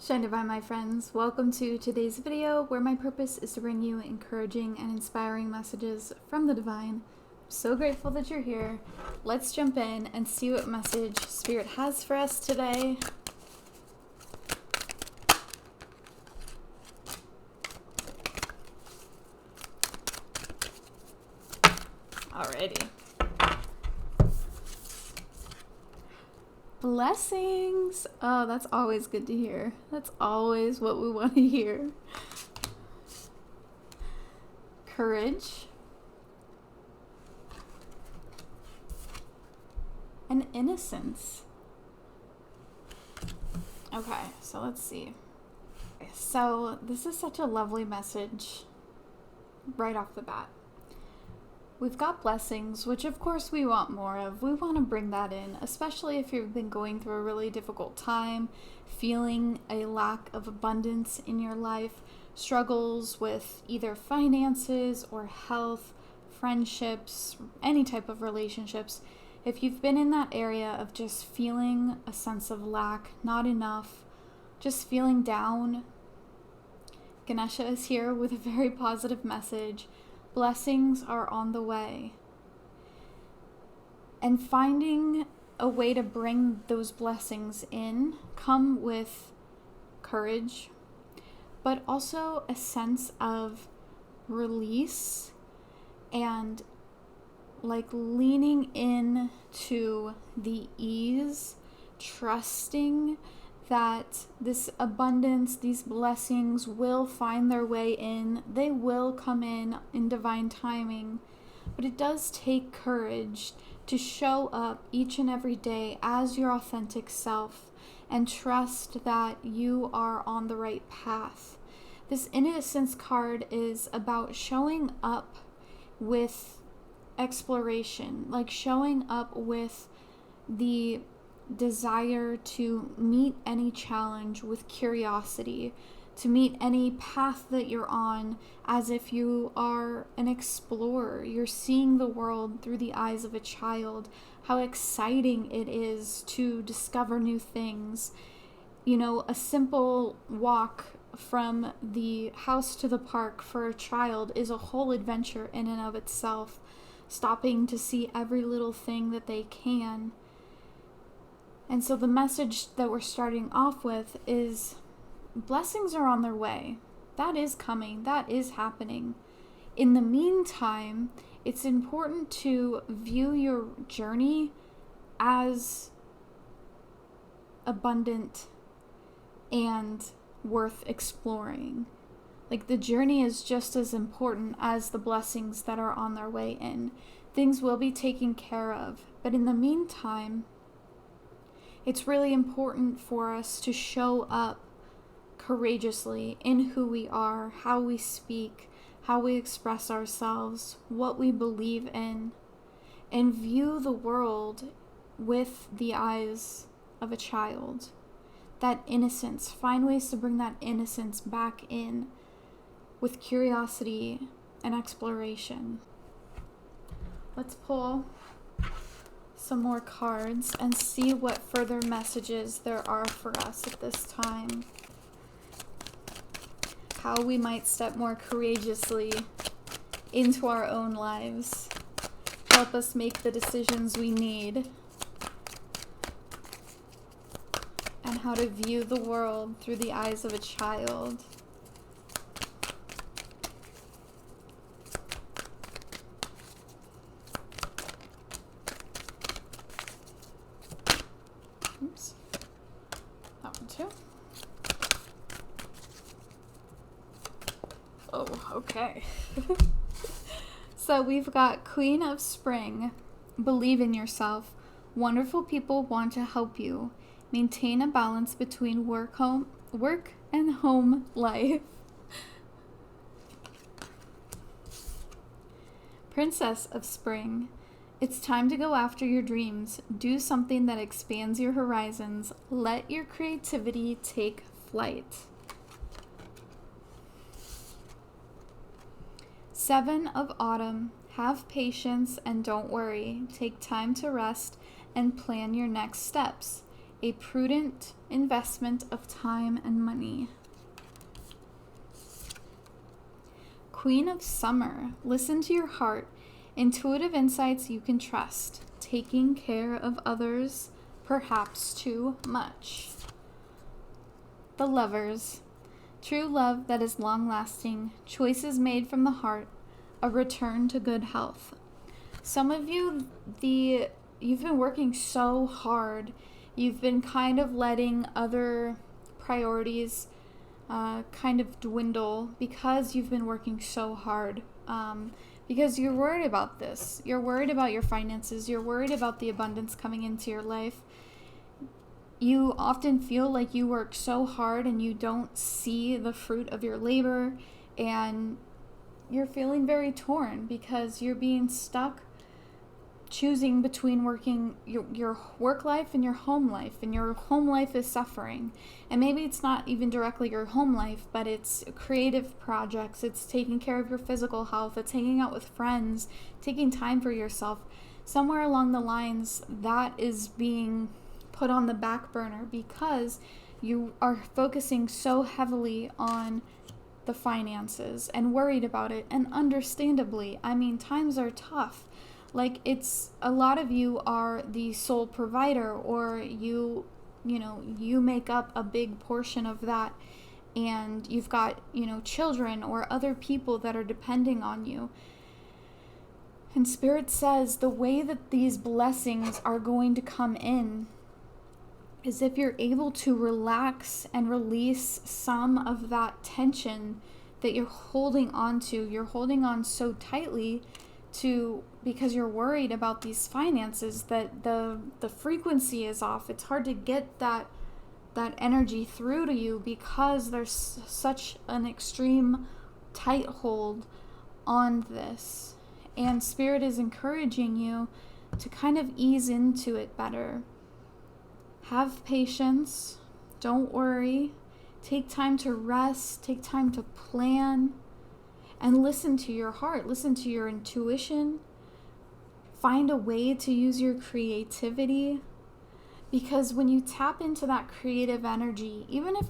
Shine Divine, my friends. Welcome to today's video where my purpose is to bring you encouraging and inspiring messages from the divine. I'm so grateful that you're here. Let's jump in and see what message Spirit has for us today. Alrighty. Blessings! Oh, that's always good to hear. That's always what we want to hear. Courage. And innocence. Okay, so let's see. So this is such a lovely message right off the bat. We've got blessings, which of course we want more of. We want to bring that in, especially if you've been going through a really difficult time, feeling a lack of abundance in your life, struggles with either finances or health, friendships, any type of relationships. If you've been in that area of just feeling a sense of lack, not enough, just feeling down, Ganesha is here with a very positive message. Blessings are on the way. And finding a way to bring those blessings in come with courage, but also a sense of release and like leaning in to the ease, trusting that this abundance, these blessings will find their way in. They will come in divine timing. But it does take courage to show up each and every day as your authentic self and trust that you are on the right path. This innocence card is about showing up with exploration, like showing up with the desire to meet any challenge with curiosity, to meet any path that you're on as if you are an explorer. You're seeing the world through the eyes of a child. How exciting it is to discover new things. You know, a simple walk from the house to the park for a child is a whole adventure in and of itself, stopping to see every little thing that they can. And so the message that we're starting off with is blessings are on their way. That is coming. That is happening. In the meantime, it's important to view your journey as abundant and worth exploring. Like the journey is just as important as the blessings that are on their way in. Things will be taken care of. But in the meantime, it's really important for us to show up courageously in who we are, how we speak, how we express ourselves, what we believe in, and view the world with the eyes of a child. That innocence, find ways to bring that innocence back in with curiosity and exploration. Let's pull some more cards and see what further messages there are for us at this time. How we might step more courageously into our own lives. Help us make the decisions we need. And how to view the world through the eyes of a child. Oops. That one too. Oh, okay. So we've got Queen of Spring. Believe in yourself. Wonderful people want to help you. Maintain a balance between work and home life. Princess of Spring. It's time to go after your dreams. Do something that expands your horizons. Let your creativity take flight. Seven of Autumn. Have patience and don't worry. Take time to rest and plan your next steps. a prudent investment of time and money. Queen of Summer, listen to your heart. Intuitive insights you can trust. Taking care of others, perhaps too much. The Lovers, true love that is long-lasting. Choices made from the heart. A return to good health. Some of you, you've been working so hard. You've been kind of letting other priorities kind of dwindle because you've been working so hard. Because you're worried about this. You're worried about your finances. You're worried about the abundance coming into your life. You often feel like you work so hard and you don't see the fruit of your labor, and you're feeling very torn because you're being stuck choosing between working your work life and your home life, and your home life is suffering. And maybe it's not even directly your home life, but it's creative projects, it's taking care of your physical health, it's hanging out with friends, taking time for yourself. Somewhere along the lines, that is being put on the back burner because you are focusing so heavily on the finances and worried about it. And understandably, I mean, times are tough. Like, it's a lot of you are the sole provider, or you make up a big portion of that, and you've got, children or other people that are depending on you. And Spirit says the way that these blessings are going to come in is if you're able to relax and release some of that tension that you're holding on to. You're holding on so tightly to, because you're worried about these finances, that the frequency is off. It's hard to get that energy through to you because there's such an extreme tight hold on this. And Spirit is encouraging you to kind of ease into it better. Have patience. Don't worry. Take time to rest. Take time to plan. And listen to your heart. Listen to your intuition. Find a way to use your creativity. Because when you tap into that creative energy, even if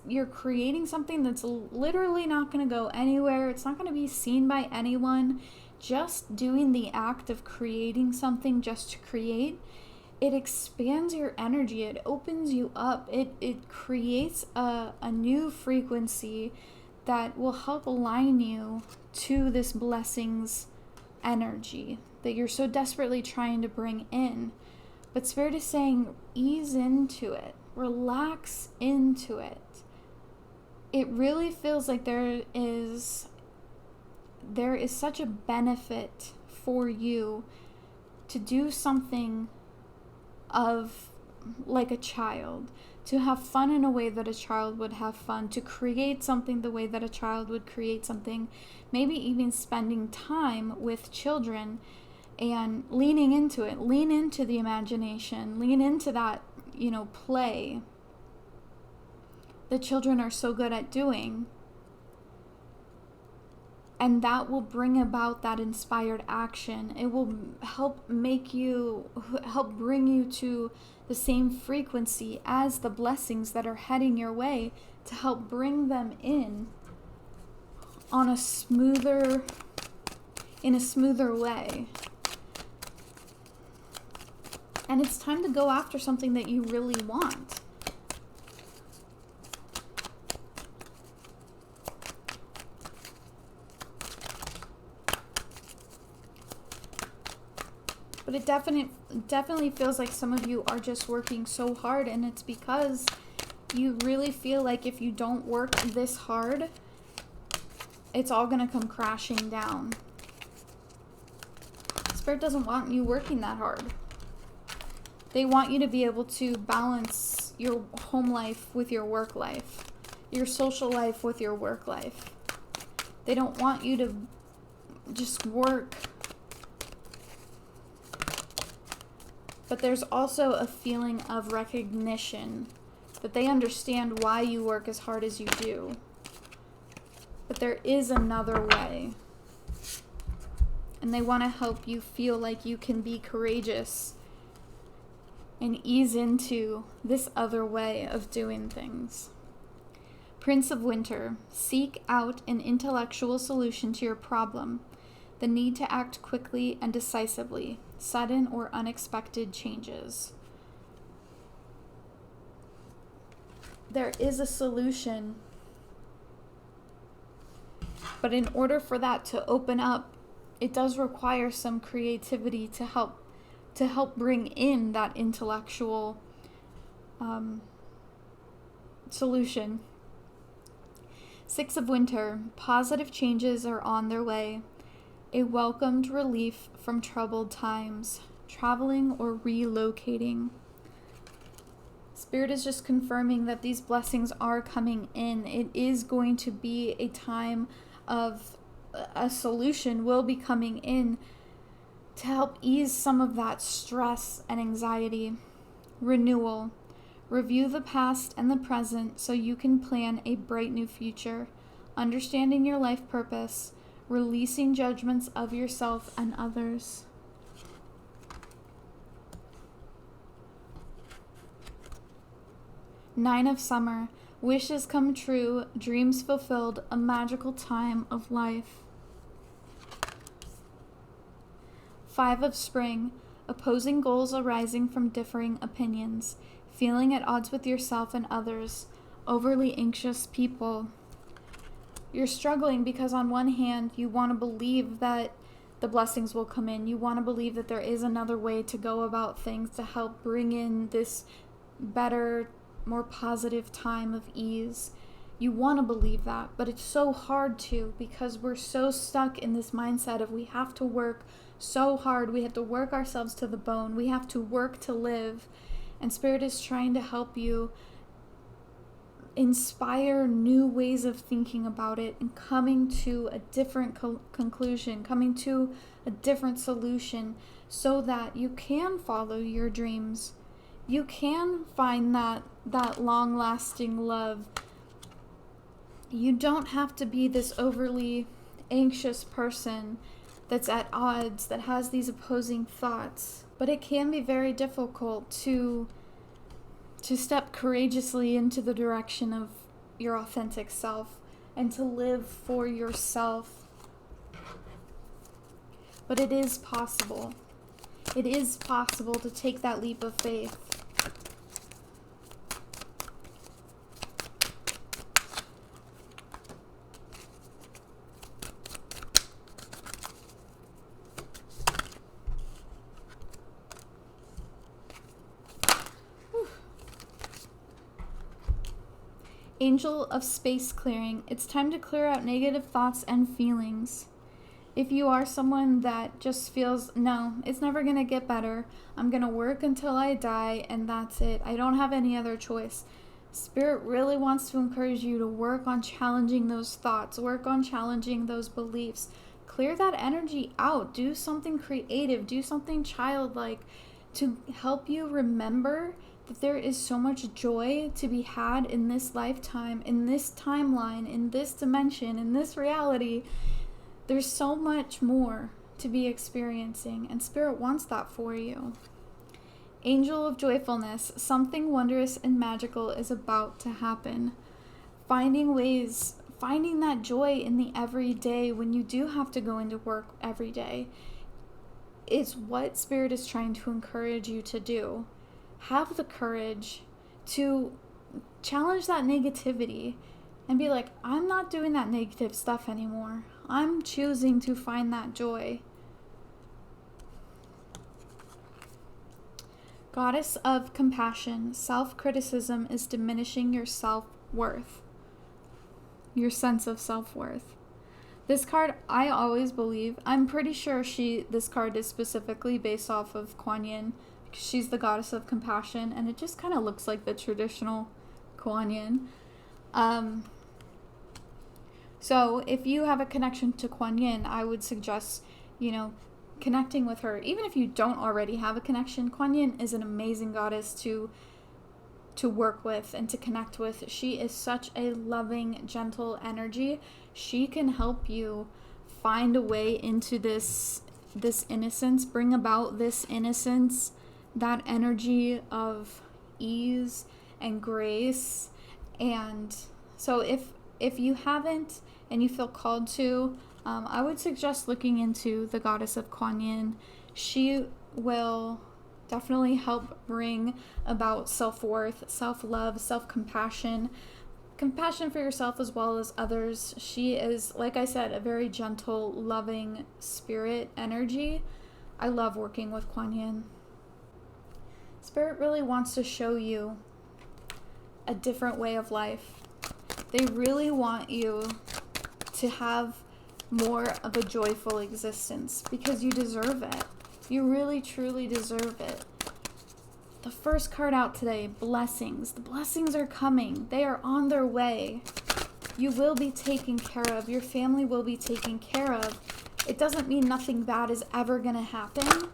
you're creating something that's literally not going to go anywhere, it's not going to be seen by anyone, just doing the act of creating something just to create, it expands your energy. It opens you up. It creates a new frequency that will help align you to this blessings energy that you're so desperately trying to bring in. But Spirit is saying, ease into it, relax into it. It really feels like there is such a benefit for you to do something of like a child, to have fun in a way that a child would have fun, to create something the way that a child would create something, maybe even spending time with children and leaning into it, lean into the imagination, lean into that, play that children are so good at doing. And that will bring about that inspired action. It will help bring you to the same frequency as the blessings that are heading your way, to help bring them in in a smoother way. And it's time to go after something that you really want. But it definitely feels like some of you are just working so hard, and it's because you really feel like if you don't work this hard, it's all going to come crashing down. Spirit doesn't want you working that hard. They want you to be able to balance your home life with your work life, your social life with your work life. They don't want you to just work. But there's also a feeling of recognition that they understand why you work as hard as you do. But there is another way. And they want to help you feel like you can be courageous and ease into this other way of doing things. Prince of Winter, seek out an intellectual solution to your problem. The need to act quickly and decisively, sudden or unexpected changes. There is a solution, but in order for that to open up, it does require some creativity to help bring in that intellectual solution. Six of Winter, positive changes are on their way. A welcomed relief from troubled times, traveling or relocating. Spirit is just confirming that these blessings are coming in. It is going to be a time of a solution will be coming in to help ease some of that stress and anxiety. Renewal. Review the past and the present so you can plan a bright new future. Understanding your life purpose. Releasing judgments of yourself and others. Nine of Summer. Wishes come true, dreams fulfilled, a magical time of life. Five of Spring. Opposing goals arising from differing opinions. Feeling at odds with yourself and others. Overly anxious people. You're struggling because on one hand, you want to believe that the blessings will come in. You want to believe that there is another way to go about things to help bring in this better, more positive time of ease. You want to believe that, but it's so hard to, because we're so stuck in this mindset of we have to work so hard. We have to work ourselves to the bone. We have to work to live. And Spirit is trying to help you inspire new ways of thinking about it and coming to a different conclusion, coming to a different solution so that you can follow your dreams. You can find that long-lasting love. You don't have to be this overly anxious person that's at odds, that has these opposing thoughts. But it can be very difficult to step courageously into the direction of your authentic self and to live for yourself. But it is possible. It is possible to take that leap of faith. Angel of Space Clearing. It's time to clear out negative thoughts and feelings. If you are someone that just feels, no, it's never going to get better. I'm going to work until I die and that's it. I don't have any other choice. Spirit really wants to encourage you to work on challenging those thoughts, work on challenging those beliefs. Clear that energy out. Do something creative. Do something childlike to help you remember that there is so much joy to be had in this lifetime, in this timeline, in this dimension, in this reality. There's so much more to be experiencing, and Spirit wants that for you. Angel of Joyfulness. Something wondrous and magical is about to happen. Finding that joy in the everyday when you do have to go into work every day is what Spirit is trying to encourage you to do. Have the courage to challenge that negativity and be like, I'm not doing that negative stuff anymore. I'm choosing to find that joy. Goddess of Compassion. Self-criticism is diminishing your self-worth, your sense of self-worth. This card, I always believe, I'm pretty sure this card is specifically based off of Kuan Yin. She's the goddess of compassion, and it just kind of looks like the traditional Kuan Yin. So if you have a connection to Kuan Yin, I would suggest, connecting with her. Even if you don't already have a connection, Kuan Yin is an amazing goddess to work with and to connect with. She is such a loving, gentle energy. She can help you find a way into this innocence, bring about this innocence that energy of ease and grace. And so if you haven't and you feel called to, I would suggest looking into the goddess of Kuan Yin. She will definitely help bring about self-worth, self-love, self-compassion, compassion for yourself as well as others. She is, like I said, a very gentle, loving spirit energy. I love working with Kuan Yin. Spirit really wants to show you a different way of life. They really want you to have more of a joyful existence because you deserve it. You really, truly deserve it. The first card out today, blessings. The blessings are coming. They are on their way. You will be taken care of. Your family will be taken care of. It doesn't mean nothing bad is ever going to happen,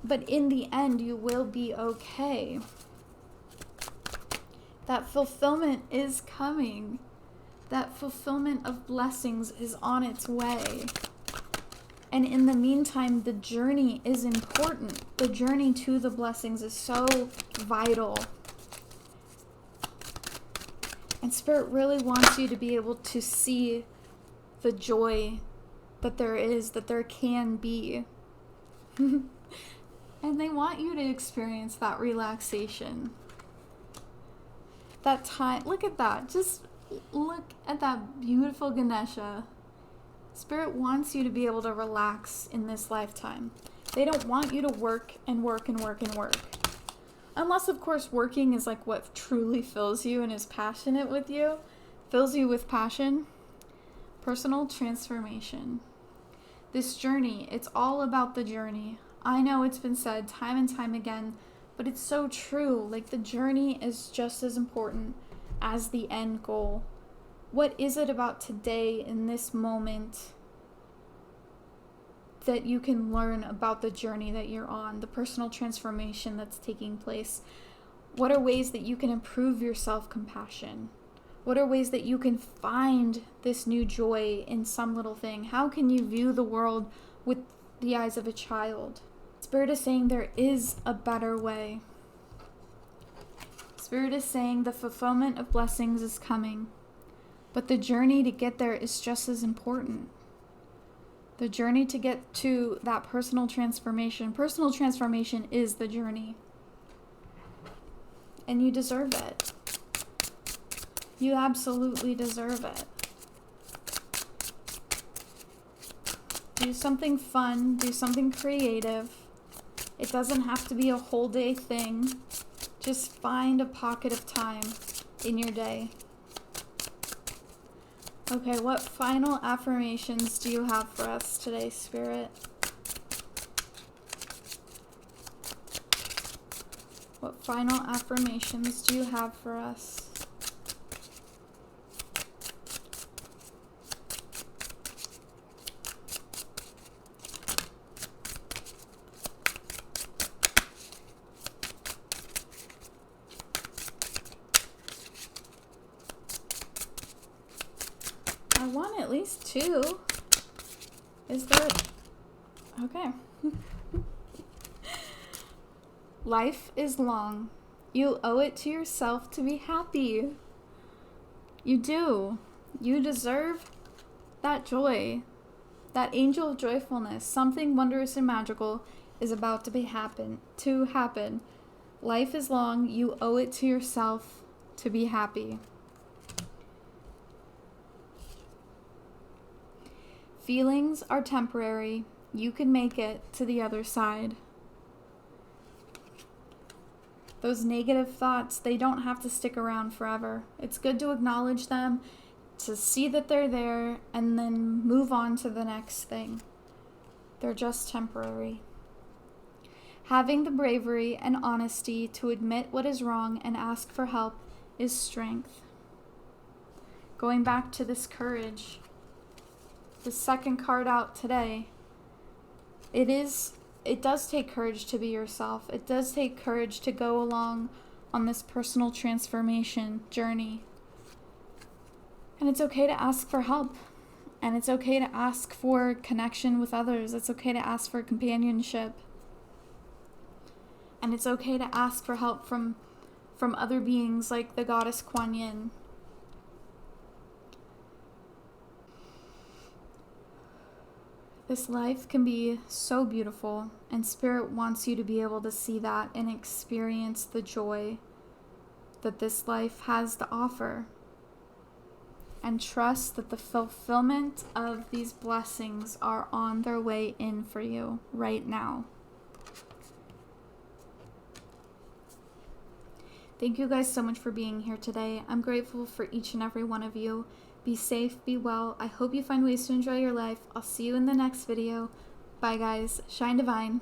but in the end, you will be okay. That fulfillment is coming. That fulfillment of blessings is on its way. And in the meantime, the journey is important. The journey to the blessings is so vital. And Spirit really wants you to be able to see the joy that there is, that there can be. And they want you to experience that relaxation. That time, look at that. Just look at that beautiful Ganesha. Spirit wants you to be able to relax in this lifetime. They don't want you to work and work and work and work. Unless, of course, working is like what truly fills you and is passionate with you, fills you with passion. Personal transformation. This journey, it's all about the journey. I know it's been said time and time again, but it's so true. Like, the journey is just as important as the end goal. What is it about today in this moment that you can learn about the journey that you're on, the personal transformation that's taking place? What are ways that you can improve your self-compassion? What are ways that you can find this new joy in some little thing? How can you view the world with the eyes of a child? Spirit is saying there is a better way. Spirit is saying the fulfillment of blessings is coming. But the journey to get there is just as important. The journey to get to that personal transformation. Personal transformation is the journey. And you deserve it. You absolutely deserve it. Do something fun. Do something creative. It doesn't have to be a whole day thing. Just find a pocket of time in your day. Okay, what final affirmations do you have for us today, Spirit? What final affirmations do you have for us? I want at least two. Is there... Okay. Life is long. You owe it to yourself to be happy. You do. You deserve that joy. That angel of joyfulness. Something wondrous and magical is about to happen. Life is long. You owe it to yourself to be happy. Feelings are temporary. You can make it to the other side. Those negative thoughts, they don't have to stick around forever. It's good to acknowledge them, to see that they're there, and then move on to the next thing. They're just temporary. Having the bravery and honesty to admit what is wrong and ask for help is strength. Going back to this courage, the second card out today, it does take courage to be yourself. It does take courage to go along on this personal transformation journey. And it's okay to ask for help. And it's okay to ask for connection with others. It's okay to ask for companionship. And it's okay to ask for help from other beings like the goddess Kuan Yin. This life can be so beautiful, and Spirit wants you to be able to see that and experience the joy that this life has to offer. And trust that the fulfillment of these blessings are on their way in for you right now. Thank you guys so much for being here today. I'm grateful for each and every one of you. Be safe, be well. I hope you find ways to enjoy your life. I'll see you in the next video. Bye guys. Shine divine.